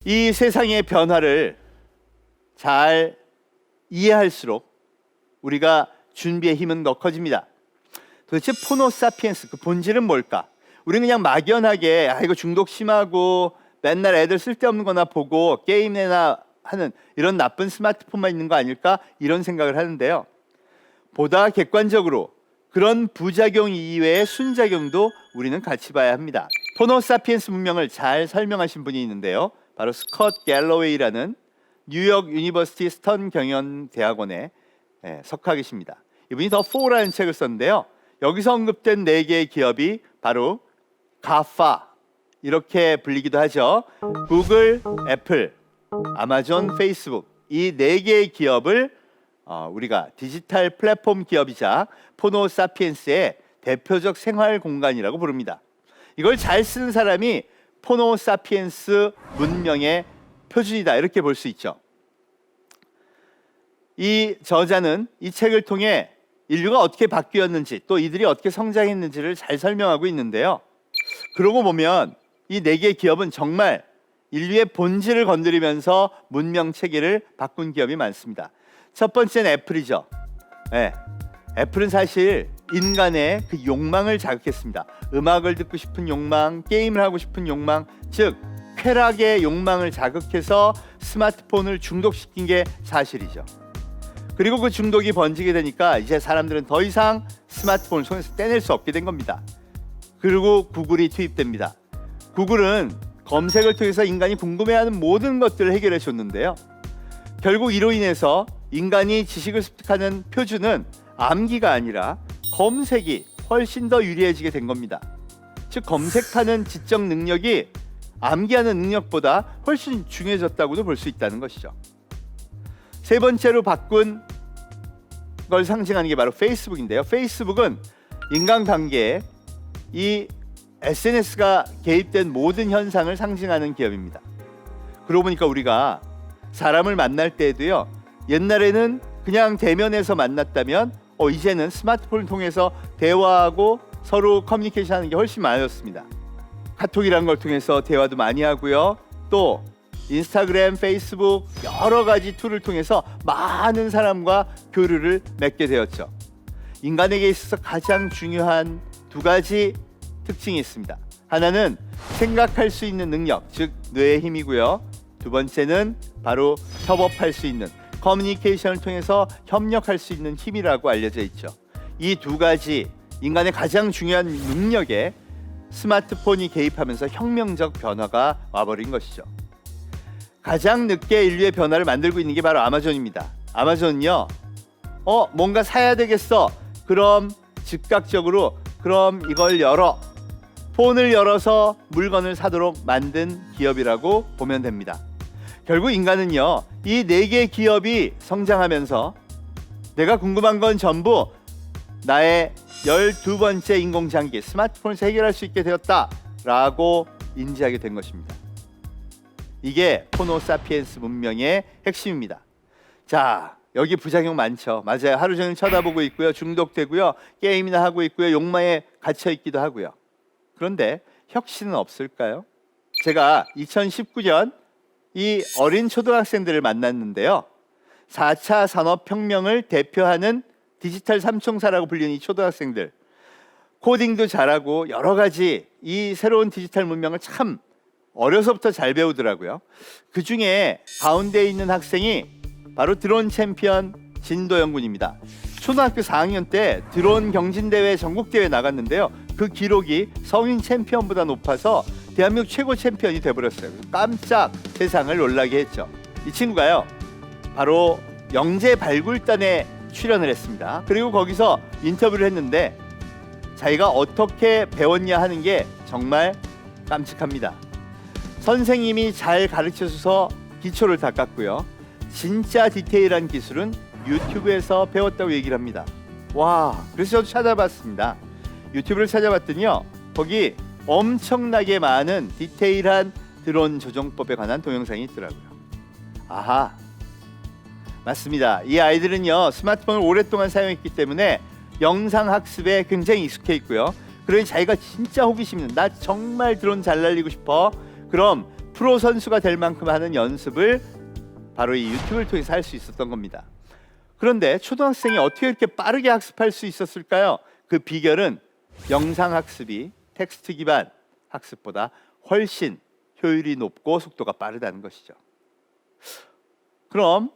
이 세상의 변화를 잘 이해할수록 우리가 준비의 힘은 더 커집니다. 도대체 포노사피엔스 그 본질은 뭘까? 우리는 그냥 막연하게 이거 중독 심하고 맨날 애들 쓸데없는 거나 보고 게임이나 하는 이런 나쁜 스마트폰만 있는 거 아닐까? 이런 생각을 하는데요. 보다 객관적으로 그런 부작용 이외의 순작용도 우리는 같이 봐야 합니다. 포노사피엔스 문명을 잘 설명하신 분이 있는데요. 바로 스콧 갤러웨이라는 뉴욕 유니버시티 스턴 경영대학원에 석하 계십니다. 이분이 더 4라는 책을 썼는데요. 여기서 언급된 4개의 기업이 바로 가파 이렇게 불리기도 하죠. 구글, 애플, 아마존, 페이스북 이 4개의 기업을 우리가 디지털 플랫폼 기업이자 포노사피엔스의 대표적 생활 공간이라고 부릅니다. 이걸 잘 쓰는 사람이 포노사피엔스 문명의 표준이다 이렇게 볼 수 있죠. 이 저자는 이 책을 통해 인류가 어떻게 바뀌었는지 또 이들이 어떻게 성장했는지를 잘 설명하고 있는데요. 그러고 보면 이 4개의 기업은 정말 인류의 본질을 건드리면서 문명 체계를 바꾼 기업이 많습니다. 첫 번째는 애플이죠. 애플은 사실 인간의 그 욕망을 자극했습니다. 음악을 듣고 싶은 욕망, 게임을 하고 싶은 욕망, 즉 쾌락의 욕망을 자극해서 스마트폰을 중독시킨 게 사실이죠. 그리고 그 중독이 번지게 되니까 이제 사람들은 더 이상 스마트폰을 손에서 떼낼 수 없게 된 겁니다. 그리고 구글이 투입됩니다. 구글은 검색을 통해서 인간이 궁금해하는 모든 것들을 해결해 줬는데요. 결국 이로 인해서 인간이 지식을 습득하는 표준은 암기가 아니라 검색이 훨씬 더 유리해지게 된 겁니다. 즉 검색하는 지적 능력이 암기하는 능력보다 훨씬 중요해졌다고도 볼 수 있다는 것이죠. 세 번째로 바꾼 걸 상징하는 게 바로 페이스북인데요. 페이스북은 인간관계에 이 SNS가 개입된 모든 현상을 상징하는 기업입니다. 그러고 보니까 우리가 사람을 만날 때에도요. 옛날에는 그냥 대면에서 만났다면 이제는 스마트폰을 통해서 대화하고 서로 커뮤니케이션하는 게 훨씬 많아졌습니다. 카톡이라는 걸 통해서 대화도 많이 하고요. 또 인스타그램, 페이스북 여러 가지 툴을 통해서 많은 사람과 교류를 맺게 되었죠. 인간에게 있어서 가장 중요한 2가지 특징이 있습니다. 하나는 생각할 수 있는 능력, 즉 뇌의 힘이고요. 2번째는 바로 협업할 수 있는 커뮤니케이션을 통해서 협력할 수 있는 힘이라고 알려져 있죠. 이 2가지 인간의 가장 중요한 능력에 스마트폰이 개입하면서 혁명적 변화가 와버린 것이죠. 가장 늦게 인류의 변화를 만들고 있는 게 바로 아마존입니다. 아마존은요, 뭔가 사야 되겠어. 그럼 즉각적으로 그럼 이걸 열어. 폰을 열어서 물건을 사도록 만든 기업이라고 보면 됩니다. 결국 인간은요, 이 4개의 기업이 성장하면서 내가 궁금한 건 전부 나의 12번째 인공장기 스마트폰에서 해결할 수 있게 되었다라고 인지하게 된 것입니다. 이게 포노사피엔스 문명의 핵심입니다. 자, 여기 부작용 많죠. 맞아요. 하루 종일 쳐다보고 있고요. 중독되고요. 게임이나 하고 있고요. 욕망에 갇혀 있기도 하고요. 그런데 혁신은 없을까요? 제가 2019년 이 어린 초등학생들을 만났는데요. 4차 산업혁명을 대표하는 디지털 삼총사라고 불리는 이 초등학생들, 코딩도 잘하고 여러 가지 이 새로운 디지털 문명을 참 어려서부터 잘 배우더라고요. 그 중에 가운데 있는 학생이 바로 드론 챔피언 진도영 군입니다. 초등학교 4학년 때 드론 경진대회 전국대회 나갔는데요. 그 기록이 성인 챔피언보다 높아서 대한민국 최고 챔피언이 돼버렸어요. 깜짝 세상을 놀라게 했죠. 이 친구가요, 바로 영재 발굴단에 출연을 했습니다. 그리고 거기서 인터뷰를 했는데 자기가 어떻게 배웠냐 하는 게 정말 깜찍합니다. 선생님이 잘 가르쳐줘서 기초를 닦았고요. 진짜 디테일한 기술은 유튜브에서 배웠다고 얘기를 합니다. 와, 그래서 저도 찾아봤습니다. 유튜브를 찾아봤더니요, 거기 엄청나게 많은 디테일한 드론 조종법에 관한 동영상이 있더라고요. 아하, 맞습니다. 이 아이들은요, 스마트폰을 오랫동안 사용했기 때문에 영상 학습에 굉장히 익숙해 있고요. 그러니 자기가 진짜 호기심 있는, 나 정말 드론 잘 날리고 싶어. 그럼 프로 선수가 될 만큼 하는 연습을 바로 이 유튜브를 통해서 할 수 있었던 겁니다. 그런데 초등학생이 어떻게 이렇게 빠르게 학습할 수 있었을까요? 그 비결은 영상 학습이 텍스트 기반 학습보다 훨씬 효율이 높고 속도가 빠르다는 것이죠. 그럼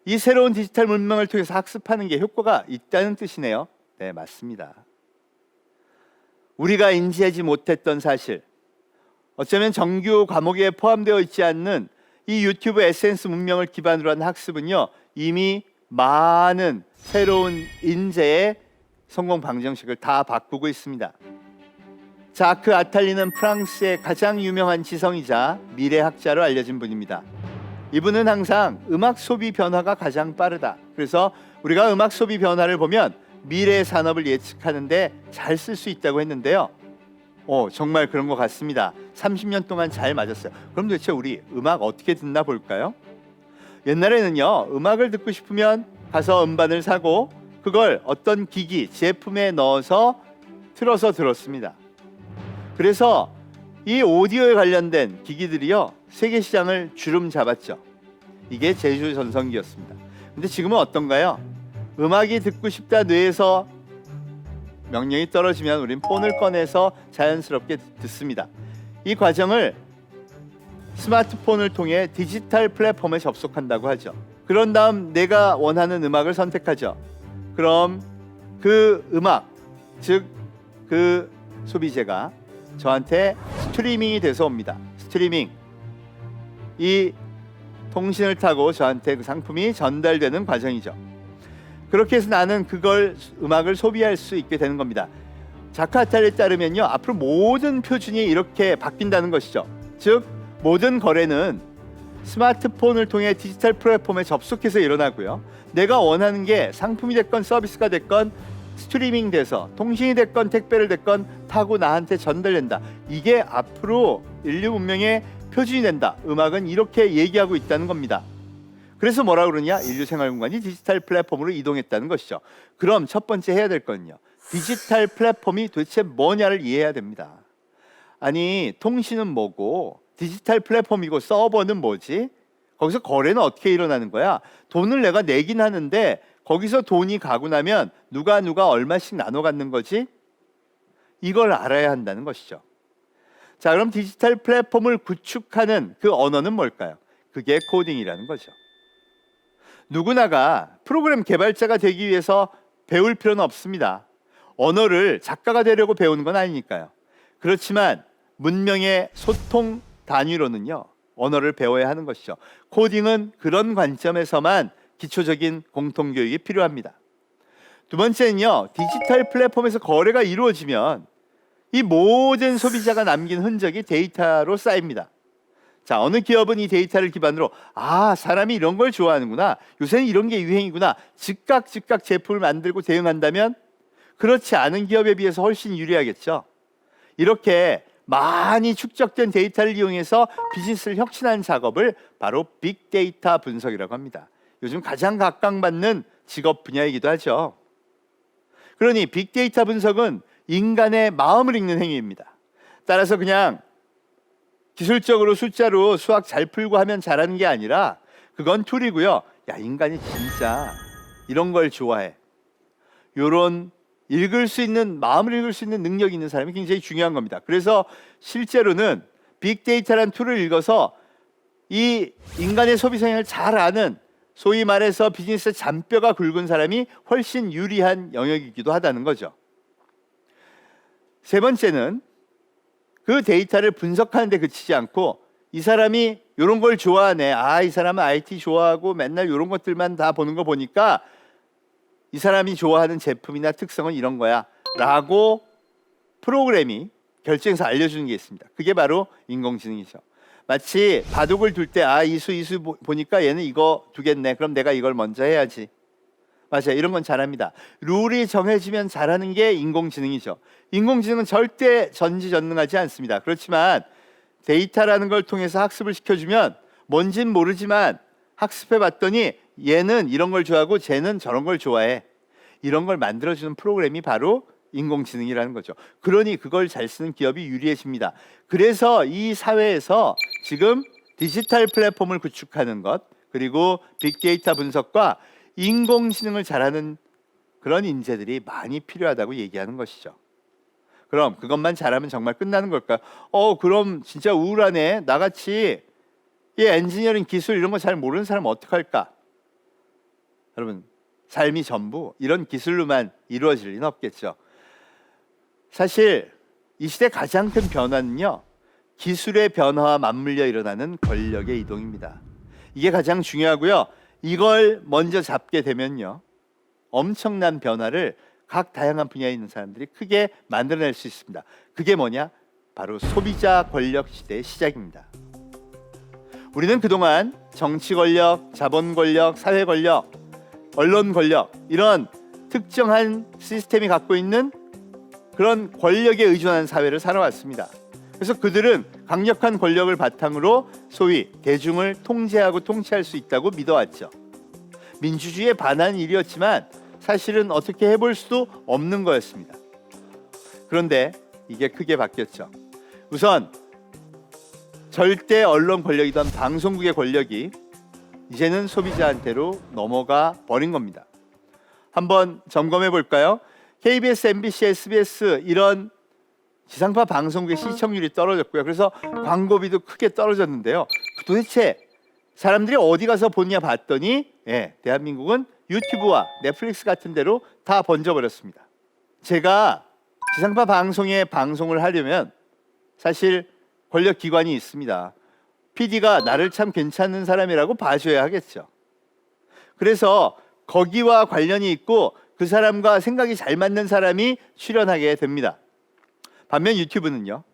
이 새로운 디지털 문명을 통해서 학습하는 게 효과가 있다는 뜻이네요. 네, 맞습니다. 우리가 인지하지 못했던 사실, 어쩌면 정규 과목에 포함되어 있지 않는 이 유튜브 SNS 문명을 기반으로 한 학습은요, 이미 많은 새로운 인재의 성공 방정식을 다 바꾸고 있습니다. 자크 아탈리는 프랑스의 가장 유명한 지성이자 미래학자로 알려진 분입니다. 이분은 항상 음악 소비 변화가 가장 빠르다. 그래서 우리가 음악 소비 변화를 보면 미래 산업을 예측하는데 잘 쓸 수 있다고 했는데요. 정말 그런 것 같습니다. 30년 동안 잘 맞았어요. 그럼 도대체 우리 음악 어떻게 듣나 볼까요? 옛날에는요, 음악을 듣고 싶으면 가서 음반을 사고 그걸 어떤 기기, 제품에 넣어서 틀어서 들었습니다. 그래서 이 오디오에 관련된 기기들이요, 세계 시장을 주름 잡았죠. 이게 제주 전성기였습니다. 근데 지금은 어떤가요? 음악이 듣고 싶다 뇌에서 명령이 떨어지면 우린 폰을 꺼내서 자연스럽게 듣습니다. 이 과정을 스마트폰을 통해 디지털 플랫폼에 접속한다고 하죠. 그런 다음 내가 원하는 음악을 선택하죠. 그럼 그 음악, 즉 그 소비재가 저한테 스트리밍이 돼서 옵니다. 스트리밍, 이 통신을 타고 저한테 그 상품이 전달되는 과정이죠. 그렇게 해서 나는 그걸 음악을 소비할 수 있게 되는 겁니다. 자크 아탈리에 따르면요, 앞으로 모든 표준이 이렇게 바뀐다는 것이죠. 즉 모든 거래는 스마트폰을 통해 디지털 플랫폼에 접속해서 일어나고요, 내가 원하는 게 상품이 됐건 서비스가 됐건 스트리밍 돼서 통신이 됐건 택배를 됐건 타고 나한테 전달된다. 이게 앞으로 인류 문명의 표준이 된다. 음악은 이렇게 얘기하고 있다는 겁니다. 그래서 뭐라 그러냐? 인류 생활 공간이 디지털 플랫폼으로 이동했다는 것이죠. 그럼 첫 번째 해야 될 건요, 디지털 플랫폼이 도대체 뭐냐를 이해해야 됩니다. 아니, 통신은 뭐고 디지털 플랫폼이고 서버는 뭐지? 거기서 거래는 어떻게 일어나는 거야? 돈을 내가 내긴 하는데 거기서 돈이 가고 나면 누가 얼마씩 나눠 갖는 거지? 이걸 알아야 한다는 것이죠. 자, 그럼 디지털 플랫폼을 구축하는 그 언어는 뭘까요? 그게 코딩이라는 거죠. 누구나가 프로그램 개발자가 되기 위해서 배울 필요는 없습니다. 언어를 작가가 되려고 배우는 건 아니니까요. 그렇지만 문명의 소통 단위로는요, 언어를 배워야 하는 것이죠. 코딩은 그런 관점에서만 기초적인 공통교육이 필요합니다. 두 번째는요, 디지털 플랫폼에서 거래가 이루어지면 이 모든 소비자가 남긴 흔적이 데이터로 쌓입니다. 자, 어느 기업은 이 데이터를 기반으로 사람이 이런 걸 좋아하는구나, 요새는 이런 게 유행이구나, 즉각 제품을 만들고 대응한다면 그렇지 않은 기업에 비해서 훨씬 유리하겠죠. 이렇게 많이 축적된 데이터를 이용해서 비즈니스를 혁신하는 작업을 바로 빅데이터 분석이라고 합니다. 요즘 가장 각광받는 직업 분야이기도 하죠. 그러니 빅데이터 분석은 인간의 마음을 읽는 행위입니다. 따라서 그냥 기술적으로 숫자로 수학 잘 풀고 하면 잘하는 게 아니라 그건 툴이고요. 인간이 진짜 이런 걸 좋아해. 요런 읽을 수 있는, 마음을 읽을 수 있는 능력이 있는 사람이 굉장히 중요한 겁니다. 그래서 실제로는 빅데이터라는 툴을 읽어서 이 인간의 소비 성향을 잘 아는, 소위 말해서 비즈니스 잔뼈가 굵은 사람이 훨씬 유리한 영역이기도 하다는 거죠. 세 번째는 그 데이터를 분석하는 데 그치지 않고 이 사람이 이런 걸 좋아하네, 이 사람은 IT 좋아하고 맨날 이런 것들만 다 보는 거 보니까 이 사람이 좋아하는 제품이나 특성은 이런 거야 라고 프로그램이 결정해서 알려주는 게 있습니다. 그게 바로 인공지능이죠. 마치 바둑을 둘 때 이수 보니까 얘는 이거 두겠네, 그럼 내가 이걸 먼저 해야지. 맞아요, 이런 건 잘합니다. 룰이 정해지면 잘하는 게 인공지능이죠. 인공지능은 절대 전지전능하지 않습니다. 그렇지만 데이터라는 걸 통해서 학습을 시켜주면 뭔진 모르지만 학습해 봤더니 얘는 이런 걸 좋아하고 쟤는 저런 걸 좋아해, 이런 걸 만들어주는 프로그램이 바로 인공지능이라는 거죠. 그러니 그걸 잘 쓰는 기업이 유리해집니다. 그래서 이 사회에서 지금 디지털 플랫폼을 구축하는 것, 그리고 빅데이터 분석과 인공지능을 잘하는 그런 인재들이 많이 필요하다고 얘기하는 것이죠. 그럼 그것만 잘하면 정말 끝나는 걸까요? 그럼 진짜 우울하네. 나같이 이 엔지니어링 기술 이런 거 잘 모르는 사람 어떡할까? 여러분, 삶이 전부 이런 기술로만 이루어질 리는 없겠죠. 사실 이 시대 가장 큰 변화는요, 기술의 변화와 맞물려 일어나는 권력의 이동입니다. 이게 가장 중요하고요. 이걸 먼저 잡게 되면요, 엄청난 변화를 각 다양한 분야에 있는 사람들이 크게 만들어낼 수 있습니다. 그게 뭐냐? 바로 소비자 권력 시대의 시작입니다. 우리는 그동안 정치 권력, 자본 권력, 사회 권력, 언론 권력, 이런 특정한 시스템이 갖고 있는 그런 권력에 의존한 사회를 살아왔습니다. 그래서 그들은 강력한 권력을 바탕으로 소위 대중을 통제하고 통치할 수 있다고 믿어왔죠. 민주주의에 반한 일이었지만 사실은 어떻게 해볼 수도 없는 거였습니다. 그런데 이게 크게 바뀌었죠. 우선 절대 언론 권력이던 방송국의 권력이 이제는 소비자한테로 넘어가 버린 겁니다. 한번 점검해 볼까요? KBS, MBC, SBS 이런 지상파 방송국의 시청률이 떨어졌고요. 그래서 광고비도 크게 떨어졌는데요. 도대체 사람들이 어디 가서 보냐 봤더니 대한민국은 유튜브와 넷플릭스 같은 데로 다 번져버렸습니다. 제가 지상파 방송에 방송을 하려면 사실 권력기관이 있습니다. PD가 나를 참 괜찮은 사람이라고 봐줘야 하겠죠. 그래서 거기와 관련이 있고 그 사람과 생각이 잘 맞는 사람이 출연하게 됩니다. 반면 유튜브는요,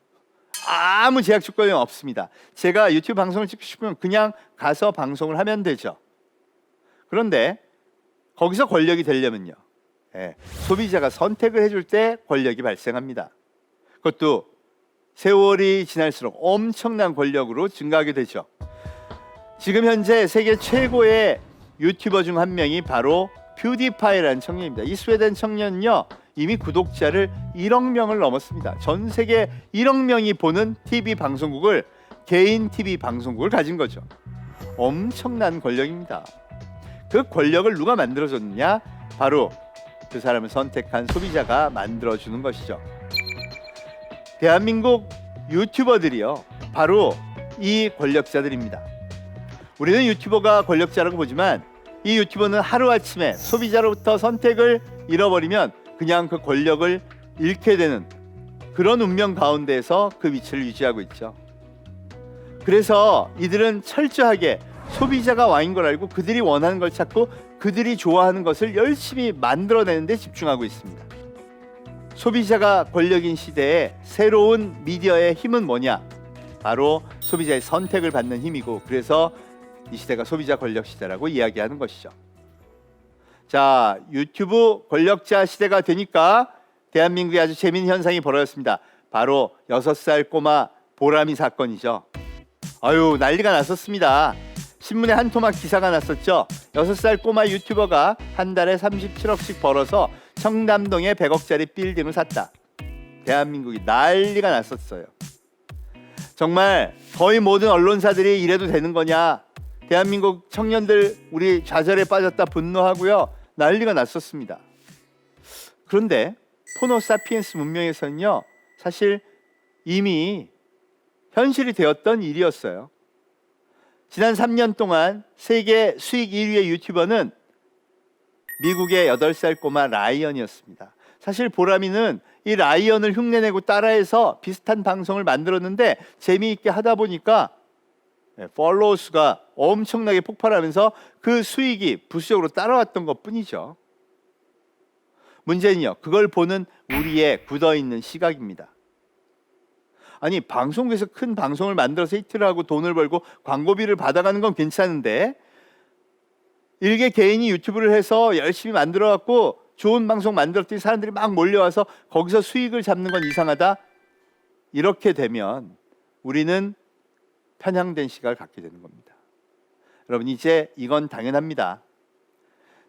아무 제약 조건이 없습니다. 제가 유튜브 방송을 찍고 싶으면 그냥 가서 방송을 하면 되죠. 그런데 거기서 권력이 되려면요, 소비자가 선택을 해줄 때 권력이 발생합니다. 그것도 세월이 지날수록 엄청난 권력으로 증가하게 되죠. 지금 현재 세계 최고의 유튜버 중 한 명이 바로 퓨디파이라는 청년입니다. 이 스웨덴 청년은요, 이미 구독자를 1억 명을 넘었습니다. 전 세계 1억 명이 보는 TV 방송국을, 개인 TV 방송국을 가진 거죠. 엄청난 권력입니다. 그 권력을 누가 만들어줬느냐? 바로 그 사람을 선택한 소비자가 만들어주는 것이죠. 대한민국 유튜버들이요, 바로 이 권력자들입니다. 우리는 유튜버가 권력자라고 보지만 이 유튜버는 하루아침에 소비자로부터 선택을 잃어버리면 그냥 그 권력을 잃게 되는 그런 운명 가운데에서 그 위치를 유지하고 있죠. 그래서 이들은 철저하게 소비자가 왕인 걸 알고 그들이 원하는 걸 찾고 그들이 좋아하는 것을 열심히 만들어내는 데 집중하고 있습니다. 소비자가 권력인 시대에 새로운 미디어의 힘은 뭐냐? 바로 소비자의 선택을 받는 힘이고, 그래서 이 시대가 소비자 권력 시대라고 이야기하는 것이죠. 자, 유튜브 권력자 시대가 되니까 대한민국에 아주 재미있는 현상이 벌어졌습니다. 바로 6살 꼬마 보람이 사건이죠. 아유, 난리가 났었습니다. 신문에 한 토막 기사가 났었죠. 6살 꼬마 유튜버가 한 달에 37억씩 벌어서 청담동에 100억짜리 빌딩을 샀다. 대한민국이 난리가 났었어요. 정말 거의 모든 언론사들이 이래도 되는 거냐? 대한민국 청년들 우리 좌절에 빠졌다 분노하고요, 난리가 났었습니다. 그런데 호모 사피엔스 문명에서는요, 사실 이미 현실이 되었던 일이었어요. 지난 3년 동안 세계 수익 1위의 유튜버는 미국의 8살 꼬마 라이언이었습니다. 사실 보람이는 이 라이언을 흉내내고 따라해서 비슷한 방송을 만들었는데 재미있게 하다 보니까 팔로워 수가 엄청나게 폭발하면서 그 수익이 부수적으로 따라왔던 것뿐이죠. 문제는요, 그걸 보는 우리의 굳어있는 시각입니다. 아니, 방송국에서 큰 방송을 만들어서 히트를 하고 돈을 벌고 광고비를 받아가는 건 괜찮은데, 일개 개인이 유튜브를 해서 열심히 만들어갖고 좋은 방송 만들었더니 사람들이 막 몰려와서 거기서 수익을 잡는 건 이상하다? 이렇게 되면 우리는 편향된 시각을 갖게 되는 겁니다. 여러분, 이제 이건 당연합니다.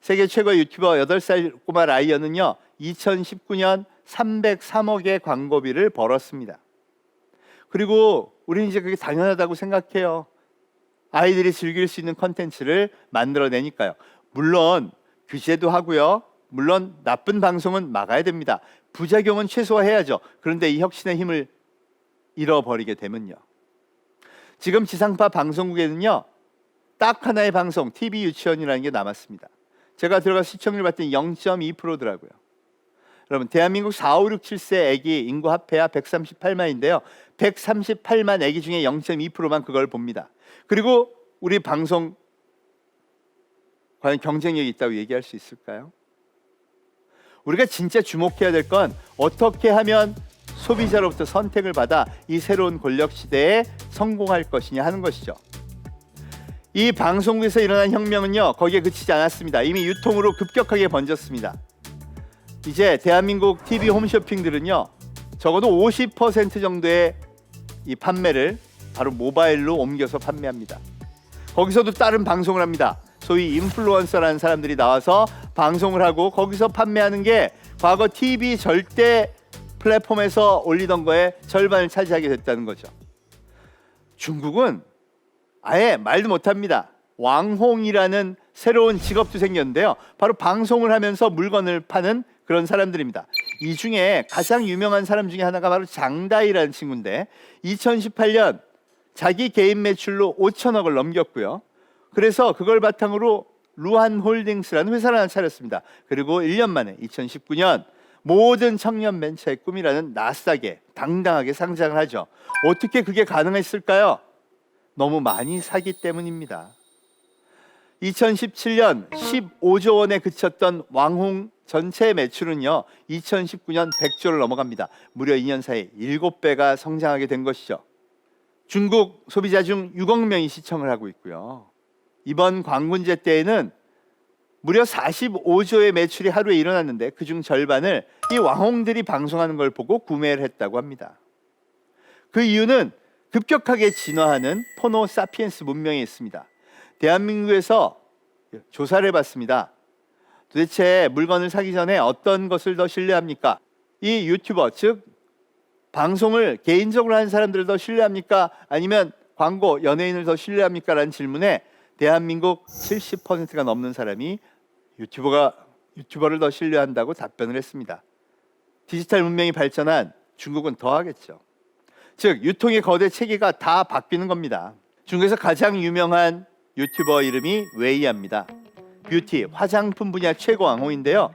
세계 최고의 유튜버 8살 꼬마 라이언은요 2019년 303억의 광고비를 벌었습니다. 그리고 우리는 이제 그게 당연하다고 생각해요. 아이들이 즐길 수 있는 컨텐츠를 만들어내니까요. 물론 규제도 하고요. 물론 나쁜 방송은 막아야 됩니다. 부작용은 최소화해야죠. 그런데 이 혁신의 힘을 잃어버리게 되면요. 지금 지상파 방송국에는요. 딱 하나의 방송, TV 유치원이라는 게 남았습니다. 제가 들어가서 시청률 봤더니 0.2%더라고요. 여러분 대한민국 4, 5, 6, 7세 아기 인구 합해야 138만인데요. 138만 아기 중에 0.2%만 그걸 봅니다. 그리고 우리 방송 과연 경쟁력이 있다고 얘기할 수 있을까요? 우리가 진짜 주목해야 될 건 어떻게 하면 소비자로부터 선택을 받아 이 새로운 권력 시대에 성공할 것이냐 하는 것이죠. 이 방송국에서 일어난 혁명은요 거기에 그치지 않았습니다. 이미 유통으로 급격하게 번졌습니다. 이제 대한민국 TV 홈쇼핑들은요 적어도 50% 정도의 이 판매를 바로 모바일로 옮겨서 판매합니다. 거기서도 다른 방송을 합니다. 소위 인플루언서라는 사람들이 나와서 방송을 하고 거기서 판매하는 게 과거 TV 절대 플랫폼에서 올리던 거에 절반을 차지하게 됐다는 거죠. 중국은 아예 말도 못합니다. 왕홍이라는 새로운 직업도 생겼는데요. 바로 방송을 하면서 물건을 파는 그런 사람들입니다. 이 중에 가장 유명한 사람 중에 하나가 바로 장다이라는 친구인데 2018년 자기 개인 매출로 5천억을 넘겼고요. 그래서 그걸 바탕으로 루안홀딩스라는 회사를 하나 차렸습니다. 그리고 1년 만에 2019년 모든 청년 벤처의 꿈이라는 나스닥에 당당하게 상장을 하죠. 어떻게 그게 가능했을까요? 너무 많이 사기 때문입니다. 2017년 15조 원에 그쳤던 왕홍 전체 매출은요 2019년 100조를 넘어갑니다. 무려 2년 사이 7배가 성장하게 된 것이죠. 중국 소비자 중 6억 명이 시청을 하고 있고요. 이번 광군제 때에는 무려 45조의 매출이 하루에 일어났는데 그중 절반을 이 왕홍들이 방송하는 걸 보고 구매를 했다고 합니다. 그 이유는 급격하게 진화하는 포노 사피엔스 문명이 있습니다. 대한민국에서 조사를 해봤습니다. 도대체 물건을 사기 전에 어떤 것을 더 신뢰합니까? 이 유튜버, 즉 방송을 개인적으로 하는 사람들을 더 신뢰합니까? 아니면 광고, 연예인을 더 신뢰합니까? 라는 질문에 대한민국 70%가 넘는 사람이 유튜버를 더 신뢰한다고 답변을 했습니다. 디지털 문명이 발전한 중국은 더 하겠죠. 즉 유통의 거대 체계가 다 바뀌는 겁니다. 중국에서 가장 유명한 유튜버 이름이 웨이야입니다. 뷰티, 화장품 분야 최고 왕홍인데요.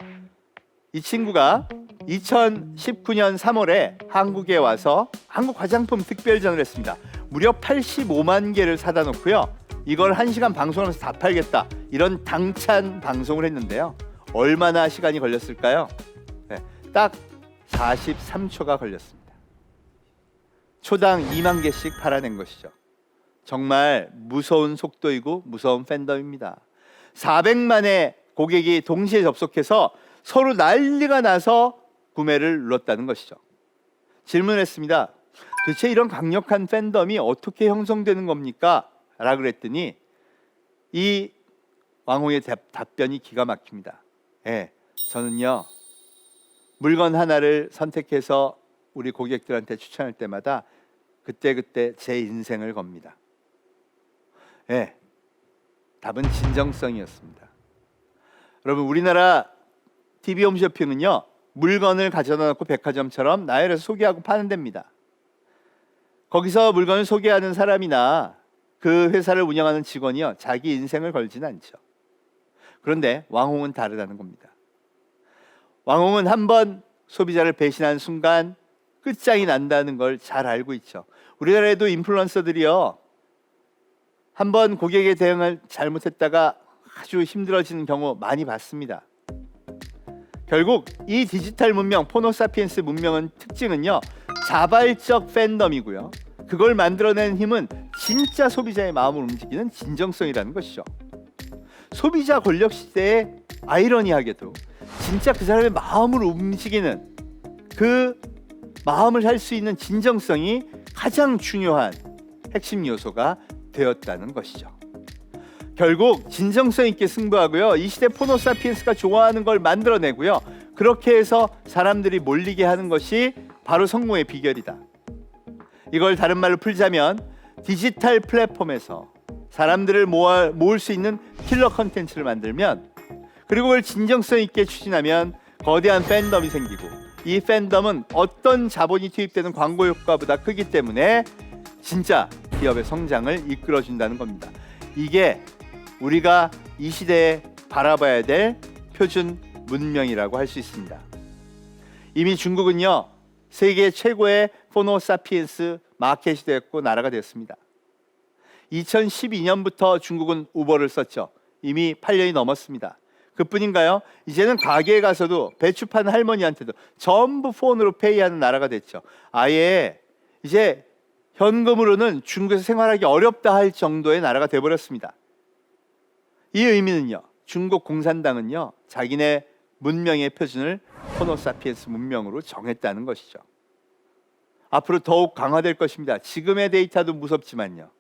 이 친구가 2019년 3월에 한국에 와서 한국 화장품 특별전을 했습니다. 무려 85만 개를 사다 놓고요. 이걸 1시간 방송하면서 다 팔겠다. 이런 당찬 방송을 했는데요. 얼마나 시간이 걸렸을까요? 네, 딱 43초가 걸렸습니다. 초당 2만 개씩 팔아낸 것이죠. 정말 무서운 속도이고 무서운 팬덤입니다. 400만의 고객이 동시에 접속해서 서로 난리가 나서 구매를 눌렀다는 것이죠. 질문했습니다. 도대체 이런 강력한 팬덤이 어떻게 형성되는 겁니까? 라고 그랬더니 이 왕홍의 답변이 기가 막힙니다. 저는요 물건 하나를 선택해서 우리 고객들한테 추천할 때마다 그때그때 제 인생을 겁니다. 답은 진정성이었습니다. 여러분 우리나라 TV 홈쇼핑은요 물건을 가져다 놓고 백화점처럼 나열해서 소개하고 파는 데입니다. 거기서 물건을 소개하는 사람이나 그 회사를 운영하는 직원이요 자기 인생을 걸지는 않죠. 그런데 왕홍은 다르다는 겁니다. 왕홍은 한번 소비자를 배신한 순간 끝장이 난다는 걸 잘 알고 있죠. 우리나라에도 인플루언서들이요 한번 고객의 대응을 잘못했다가 아주 힘들어지는 경우 많이 봤습니다. 결국 이 디지털 문명, 포노사피엔스 문명은 특징은요 자발적 팬덤이고요. 그걸 만들어낸 힘은 진짜 소비자의 마음을 움직이는 진정성이라는 것이죠. 소비자 권력 시대에 아이러니하게도 진짜 그 사람의 마음을 움직이는 그 마음을 할 수 있는 진정성이 가장 중요한 핵심 요소가 되었다는 것이죠. 결국 진정성 있게 승부하고요. 이 시대 포노사피엔스가 좋아하는 걸 만들어내고요. 그렇게 해서 사람들이 몰리게 하는 것이 바로 성공의 비결이다. 이걸 다른 말로 풀자면 디지털 플랫폼에서 사람들을 모을 수 있는 킬러 컨텐츠를 만들면, 그리고 그걸 진정성 있게 추진하면 거대한 팬덤이 생기고, 이 팬덤은 어떤 자본이 투입되는 광고 효과보다 크기 때문에 진짜 기업의 성장을 이끌어준다는 겁니다. 이게 우리가 이 시대에 바라봐야 될 표준 문명이라고 할 수 있습니다. 이미 중국은요, 세계 최고의 포노사피엔스 마켓이 되었고 나라가 되었습니다. 2012년부터 중국은 우버를 썼죠. 이미 8년이 넘었습니다. 그뿐인가요? 이제는 가게에 가서도 배추 파는 할머니한테도 전부 폰으로 페이하는 나라가 됐죠. 아예 이제 현금으로는 중국에서 생활하기 어렵다 할 정도의 나라가 되어버렸습니다. 이 의미는요, 중국 공산당은요, 자기네 문명의 표준을 호모사피엔스 문명으로 정했다는 것이죠. 앞으로 더욱 강화될 것입니다. 지금의 데이터도 무섭지만요.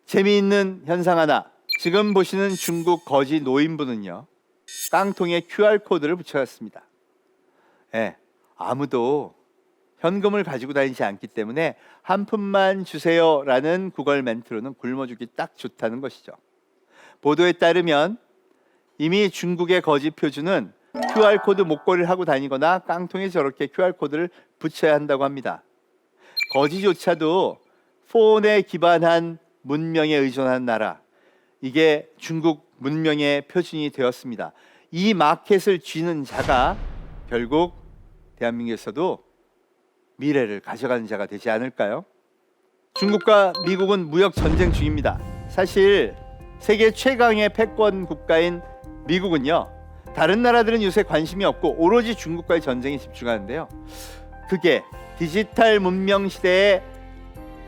재미있는 현상 하나. 지금 보시는 중국 거지 노인분은요, 깡통에 QR코드를 붙여놨습니다. 아무도 현금을 가지고 다니지 않기 때문에 한 푼만 주세요라는 구걸 멘트로는 굶어주기 딱 좋다는 것이죠. 보도에 따르면 이미 중국의 거지 표준은 QR코드 목걸이를 하고 다니거나 깡통에 저렇게 QR코드를 붙여야 한다고 합니다. 거지조차도 폰에 기반한 문명에 의존한 나라, 이게 중국 문명의 표준이 되었습니다. 이 마켓을 쥐는 자가 결국 대한민국에서도 미래를 가져가는 자가 되지 않을까요? 중국과 미국은 무역 전쟁 중입니다. 사실 세계 최강의 패권 국가인 미국은요, 다른 나라들은 요새 관심이 없고 오로지 중국과의 전쟁에 집중하는데요. 그게 디지털 문명 시대에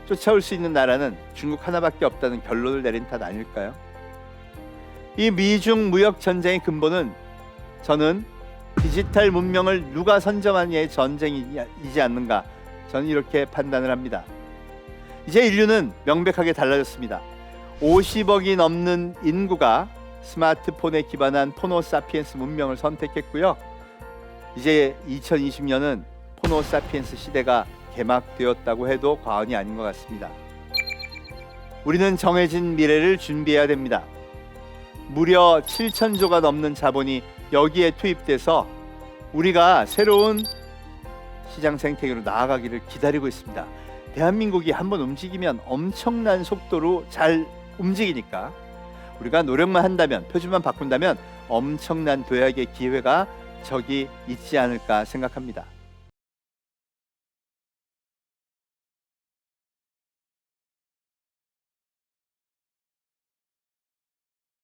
쫓아올 수 있는 나라는 중국 하나밖에 없다는 결론을 내린 탓 아닐까요? 이 미중 무역 전쟁의 근본은 저는 디지털 문명을 누가 선점하느냐의 전쟁이지 않는가, 저는 이렇게 판단을 합니다. 이제 인류는 명백하게 달라졌습니다. 50억이 넘는 인구가 스마트폰에 기반한 포노사피엔스 문명을 선택했고요. 이제 2020년은 포노사피엔스 시대가 개막되었다고 해도 과언이 아닌 것 같습니다. 우리는 정해진 미래를 준비해야 됩니다. 무려 7천조가 넘는 자본이 여기에 투입돼서 우리가 새로운 시장 생태계로 나아가기를 기다리고 있습니다. 대한민국이 한번 움직이면 엄청난 속도로 잘 움직이니까 우리가 노력만 한다면, 표준만 바꾼다면 엄청난 도약의 기회가 저기 있지 않을까 생각합니다.